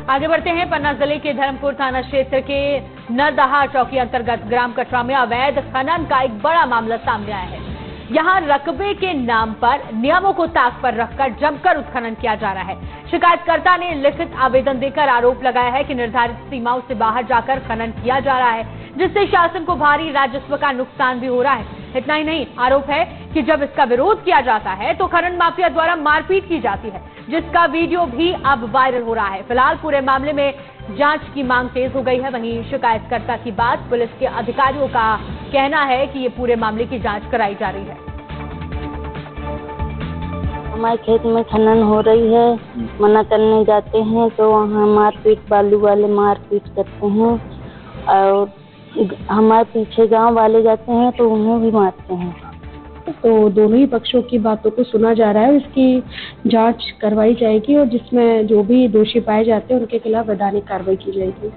आगे बढ़ते हैं। पन्ना जिले के धर्मपुर थाना क्षेत्र के नरदहा चौकी अंतर्गत ग्राम कटरा में अवैध खनन का एक बड़ा मामला सामने आया है। यहां रकबे के नाम पर नियमों को ताक पर रखकर जमकर उत्खनन किया जा रहा है। शिकायतकर्ता ने लिखित आवेदन देकर आरोप लगाया है कि निर्धारित सीमाओं से बाहर जाकर खनन किया जा रहा है, जिससे शासन को भारी राजस्व का नुकसान भी हो रहा है। इतना ही नहीं, आरोप है कि जब इसका विरोध किया जाता है तो खनन माफिया द्वारा मारपीट की जाती है, जिसका वीडियो भी अब वायरल हो रहा है। फिलहाल पूरे मामले में जांच की मांग तेज हो गई है। वहीं शिकायतकर्ता की बात पुलिस के अधिकारियों का कहना है कि ये पूरे मामले की जांच कराई जा रही है। हमारे खेत में खनन हो रही है, मना करने जाते हैं तो वहाँ मारपीट, बालू वाले मारपीट करते हैं और हमारे पीछे गांव वाले जाते हैं तो उन्हें भी मारते हैं। तो दोनों ही पक्षों की बातों को सुना जा रहा है, इसकी जांच करवाई जाएगी और जिसमें जो भी दोषी पाए जाते हैं उनके खिलाफ वैधानिक कार्रवाई की जाएगी।